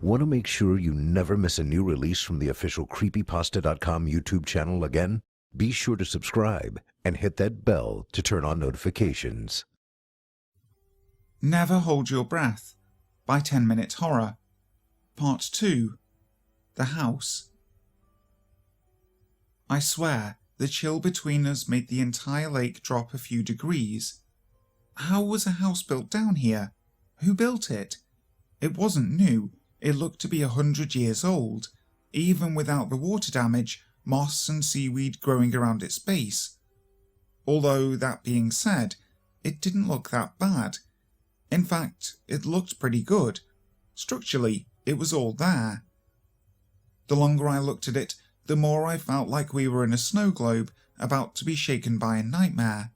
Want to make sure you never miss a new release from the official creepypasta.com YouTube channel again? Be sure to subscribe and hit that bell to turn on notifications. Never Hold Your Breath by 10 Minute Horror. Part 2. The House. I swear, the chill between us made the entire lake drop a few degrees. How was a house built down here? Who built it? It wasn't new, it looked to be 100 years old, even without the water damage, moss and seaweed growing around its base. Although, that being said, it didn't look that bad. In fact, it looked pretty good. Structurally, it was all there. The longer I looked at it, the more I felt like we were in a snow globe about to be shaken by a nightmare.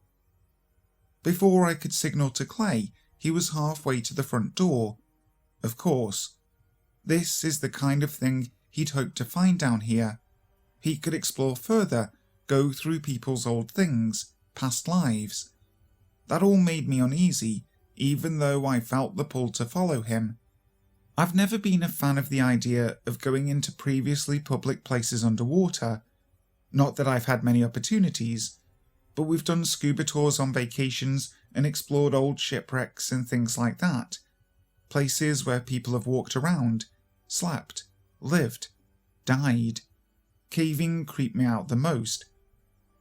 Before I could signal to Clay, he was halfway to the front door. Of course. This is the kind of thing he'd hoped to find down here. He could explore further, go through people's old things, past lives. That all made me uneasy, even though I felt the pull to follow him. I've never been a fan of the idea of going into previously public places underwater. Not that I've had many opportunities, but we've done scuba tours on vacations and explored old shipwrecks and things like that. Places where people have walked around, slept, lived, died. Caving creeped me out the most.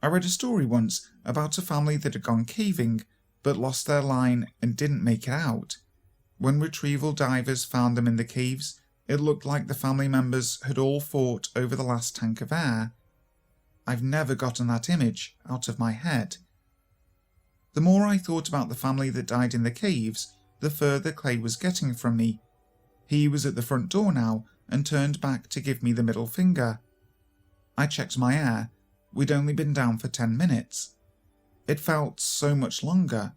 I read a story once about a family that had gone caving, but lost their line and didn't make it out. When retrieval divers found them in the caves, it looked like the family members had all fought over the last tank of air. I've never gotten that image out of my head. The more I thought about the family that died in the caves, the further Clay was getting from me. He was at the front door now and turned back to give me the middle finger. I checked my air. We'd only been down for 10 minutes. It felt so much longer.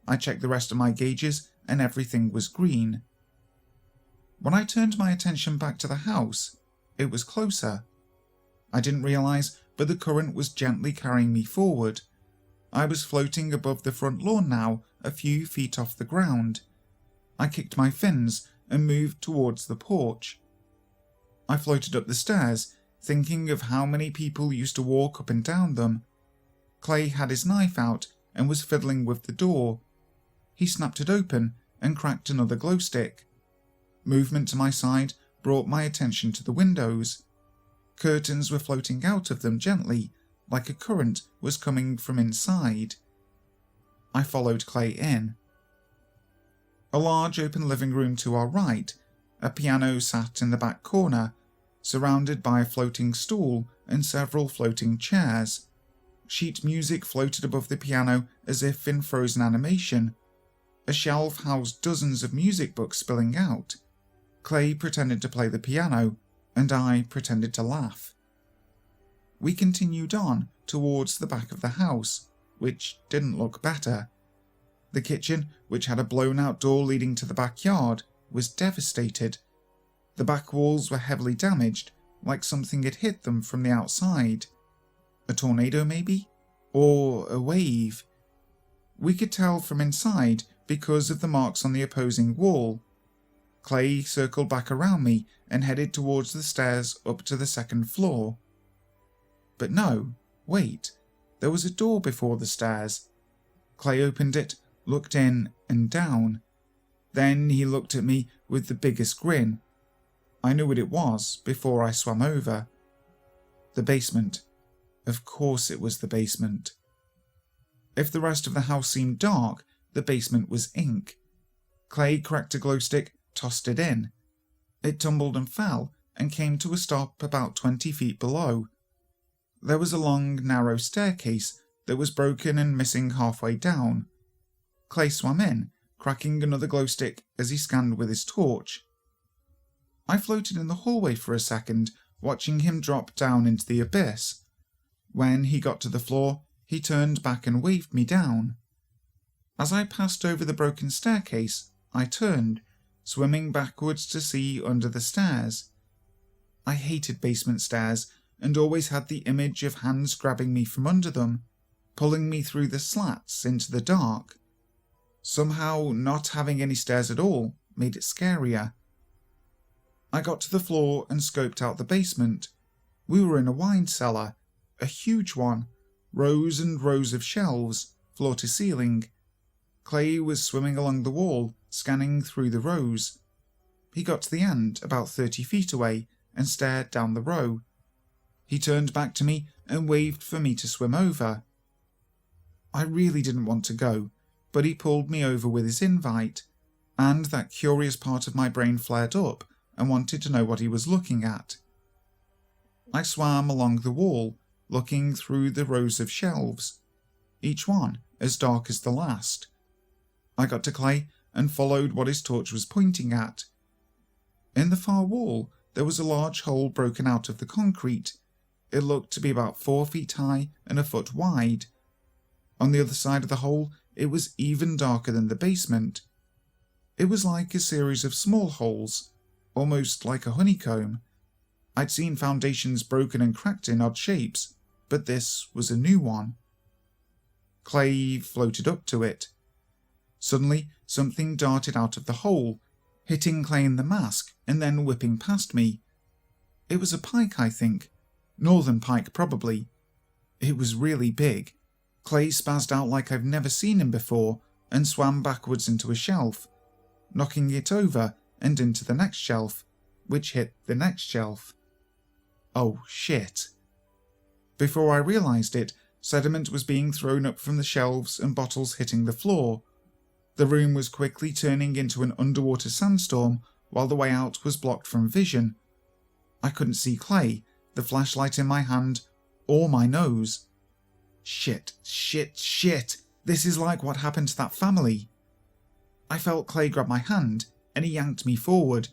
I checked the rest of my gauges and everything was green. When I turned my attention back to the house, it was closer. I didn't realise, but the current was gently carrying me forward. I was floating above the front lawn now, a few feet off the ground. I kicked my fins and moved towards the porch. I floated up the stairs, thinking of how many people used to walk up and down them. Clay had his knife out and was fiddling with the door. He snapped it open and cracked another glow stick. Movement to my side brought my attention to the windows. Curtains were floating out of them gently, like a current was coming from inside. I followed Clay in. A large open living room to our right, a piano sat in the back corner, surrounded by a floating stool and several floating chairs. Sheet music floated above the piano as if in frozen animation. A shelf housed dozens of music books spilling out. Clay pretended to play the piano, and I pretended to laugh. We continued on towards the back of the house, which didn't look better. The kitchen, which had a blown-out door leading to the backyard, was devastated. The back walls were heavily damaged, like something had hit them from the outside. A tornado, maybe? Or a wave? We could tell from inside because of the marks on the opposing wall. Clay circled back around me and headed towards the stairs up to the second floor. But no, wait, there was a door before the stairs. Clay opened it, looked in and down. Then he looked at me with the biggest grin. I knew what it was before I swam over. The basement. Of course it was the basement. If the rest of the house seemed dark, the basement was ink. Clay cracked a glow stick, tossed it in. It tumbled and fell, and came to a stop about 20 feet below. There was a long, narrow staircase that was broken and missing halfway down. Clay swam in, cracking another glow stick as he scanned with his torch. I floated in the hallway for a second, watching him drop down into the abyss. When he got to the floor, he turned back and waved me down. As I passed over the broken staircase, I turned, swimming backwards to see under the stairs. I hated basement stairs and always had the image of hands grabbing me from under them, pulling me through the slats into the dark. Somehow, not having any stairs at all made it scarier. I got to the floor and scoped out the basement. We were in a wine cellar, a huge one, rows and rows of shelves, floor to ceiling. Clay was swimming along the wall, scanning through the rows. He got to the end, about 30 feet away, and stared down the row. He turned back to me and waved for me to swim over. I really didn't want to go, but he pulled me over with his invite, and that curious part of my brain flared up and wanted to know what he was looking at. I swam along the wall, looking through the rows of shelves, each one as dark as the last. I got to Clay and followed what his torch was pointing at. In the far wall, there was a large hole broken out of the concrete. It looked to be about 4 feet high and a foot wide. On the other side of the hole, it was even darker than the basement. It was like a series of small holes, almost like a honeycomb. I'd seen foundations broken and cracked in odd shapes, but this was a new one. Clay floated up to it. Suddenly, something darted out of the hole, hitting Clay in the mask and then whipping past me. It was a pike, I think. Northern pike, probably. It was really big. Clay spazzed out like I've never seen him before and swam backwards into a shelf, knocking it over and into the next shelf, which hit the next shelf. Oh shit. Before I realised it, sediment was being thrown up from the shelves and bottles hitting the floor. The room was quickly turning into an underwater sandstorm while the way out was blocked from vision. I couldn't see Clay, the flashlight in my hand, or my nose. Shit. This is like what happened to that family. I felt Clay grab my hand and he yanked me forward.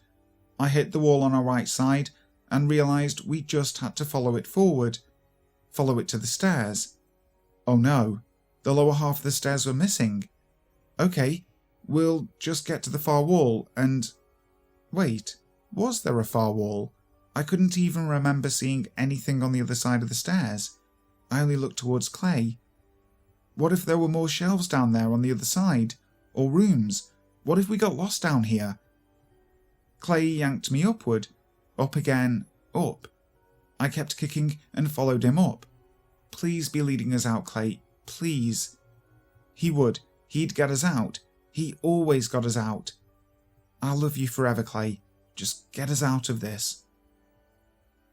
I hit the wall on our right side and realised we just had to follow it forward. Follow it to the stairs. Oh no, the lower half of the stairs were missing. Okay, we'll just get to the far wall and... Wait, was there a far wall? I couldn't even remember seeing anything on the other side of the stairs. I only looked towards Clay. What if there were more shelves down there on the other side? Or rooms? What if we got lost down here? Clay yanked me upward. Up again. Up. I kept kicking and followed him up. Please be leading us out, Clay. Please. He would. He'd get us out. He always got us out. I'll love you forever, Clay. Just get us out of this.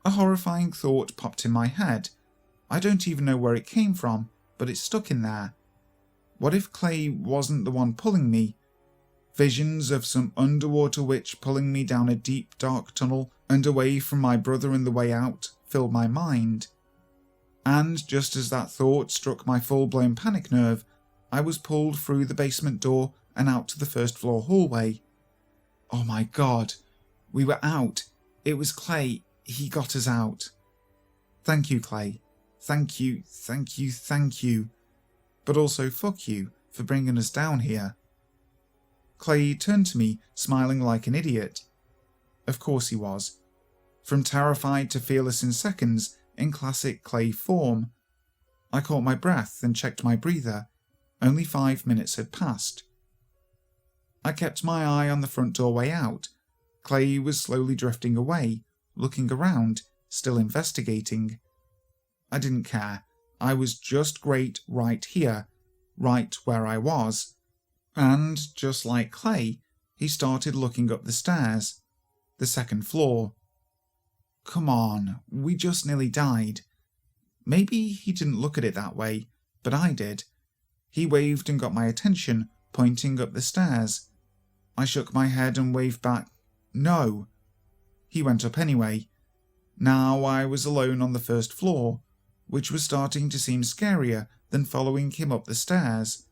A horrifying thought popped in my head. I don't even know where it came from, but it stuck in there. What if Clay wasn't the one pulling me? Visions of some underwater witch pulling me down a deep, dark tunnel and away from my brother and the way out filled my mind. And just as that thought struck my full-blown panic nerve, I was pulled through the basement door and out to the first floor hallway. Oh my god, we were out. It was Clay. He got us out. Thank you, Clay. Thank you. But also fuck you for bringing us down here. Clay turned to me, smiling like an idiot. Of course he was. From terrified to fearless in seconds, in classic Clay form. I caught my breath and checked my breather. Only 5 minutes had passed. I kept my eye on the front doorway out. Clay was slowly drifting away, looking around, still investigating. I didn't care. I was just great right here, right where I was. And, just like Clay, he started looking up the stairs. The second floor. Come on, we just nearly died. Maybe he didn't look at it that way, but I did. He waved and got my attention, pointing up the stairs. I shook my head and waved back, no. He went up anyway. Now I was alone on the first floor, which was starting to seem scarier than following him up the stairs.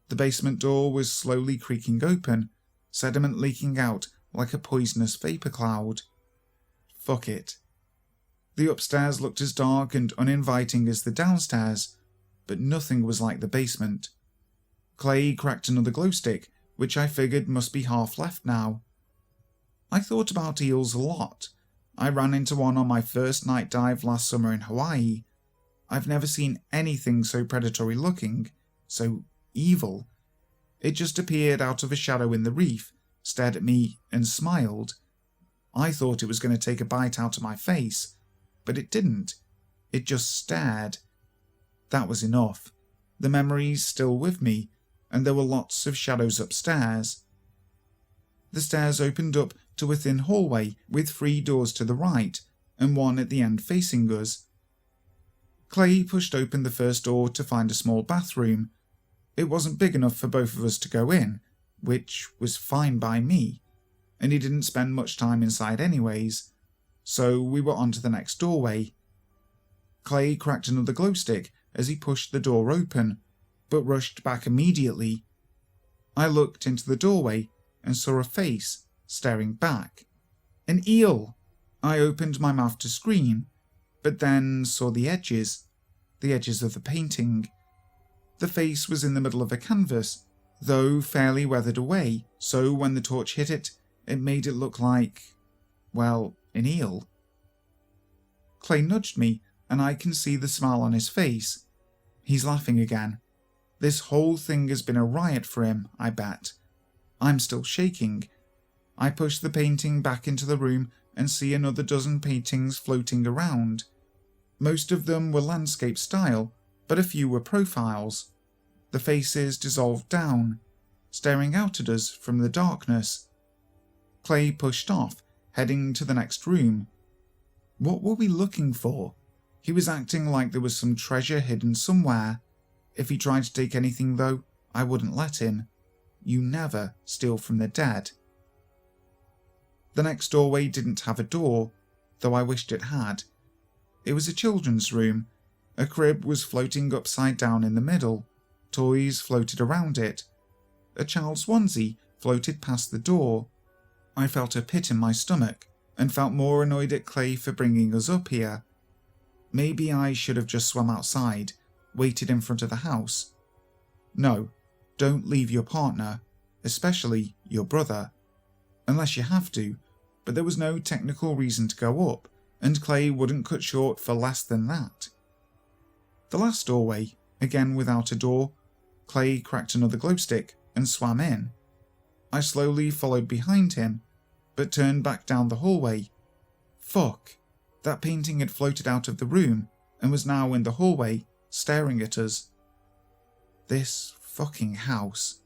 The basement door was slowly creaking open, sediment leaking out like a poisonous vapour cloud. Fuck it. The upstairs looked as dark and uninviting as the downstairs, but nothing was like the basement. Clay cracked another glow stick, which I figured must be half left now. I thought about eels a lot. I ran into one on my first night dive last summer in Hawaii. I've never seen anything so predatory looking, so evil. It just appeared out of a shadow in the reef, stared at me and smiled. I thought it was going to take a bite out of my face, but it didn't. It just stared. That was enough. The memory's still with me, and there were lots of shadows upstairs. The stairs opened up to a thin hallway with 3 doors to the right and one at the end facing us. Clay pushed open the first door to find a small bathroom. It wasn't big enough for both of us to go in, which was fine by me, and he didn't spend much time inside anyways, so we were on to the next doorway. Clay cracked another glow stick as he pushed the door open, but rushed back immediately. I looked into the doorway and saw a face staring back. An eel! I opened my mouth to scream, but then saw the edges of the painting. The face was in the middle of a canvas, though fairly weathered away, so when the torch hit it, it made it look like, well, an eel. Clay nudged me, and I can see the smile on his face. He's laughing again. This whole thing has been a riot for him, I bet. I'm still shaking. I push the painting back into the room and see another dozen paintings floating around. Most of them were landscape style, but a few were profiles. The faces dissolved down, staring out at us from the darkness. Clay pushed off, heading to the next room. What were we looking for? He was acting like there was some treasure hidden somewhere. If he tried to take anything, though, I wouldn't let him. You never steal from the dead. The next doorway didn't have a door, though I wished it had. It was a children's room. A crib was floating upside down in the middle. Toys floated around it. A child's onesie floated past the door. I felt a pit in my stomach, and felt more annoyed at Clay for bringing us up here. Maybe I should have just swum outside, waited in front of the house. No, don't leave your partner, especially your brother. Unless you have to, but there was no technical reason to go up, and Clay wouldn't cut short for less than that. The last doorway, again without a door, Clay cracked another glow stick and swam in. I slowly followed behind him, but turned back down the hallway. Fuck, that painting had floated out of the room and was now in the hallway, staring at us. This fucking house.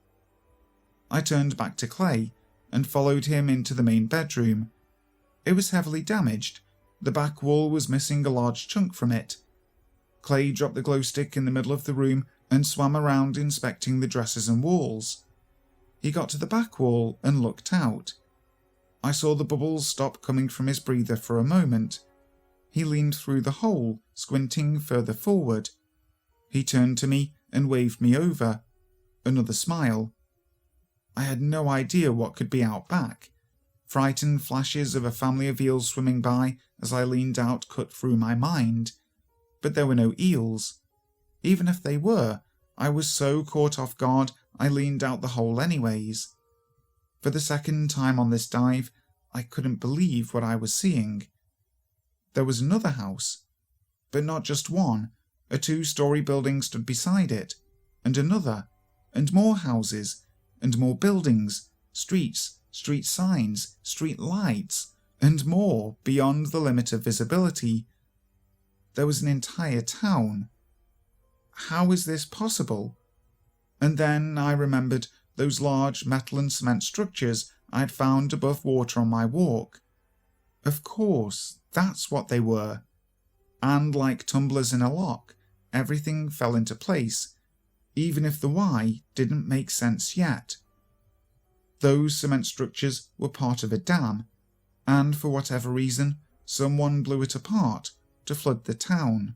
I turned back to Clay and followed him into the main bedroom. It was heavily damaged. The back wall was missing a large chunk from it. Clay dropped the glow stick in the middle of the room and swam around inspecting the dresses and walls. He got to the back wall and looked out. I saw the bubbles stop coming from his breather for a moment. He leaned through the hole, squinting further forward. He turned to me and waved me over. Another smile. I had no idea what could be out back. Frightened flashes of a family of eels swimming by as I leaned out cut through my mind. But there were no eels. Even if they were, I was so caught off guard I leaned out the hole anyways. For the second time on this dive, I couldn't believe what I was seeing. There was another house, but not just one. A 2-story building stood beside it, and another, and more houses, and more buildings, streets, street signs, street lights, and more beyond the limit of visibility. There was an entire town. How is this possible? And then I remembered those large metal and cement structures I had found above water on my walk. Of course, that's what they were. And like tumblers in a lock, everything fell into place, even if the why didn't make sense yet. Those cement structures were part of a dam, and for whatever reason, someone blew it apart to flood the town.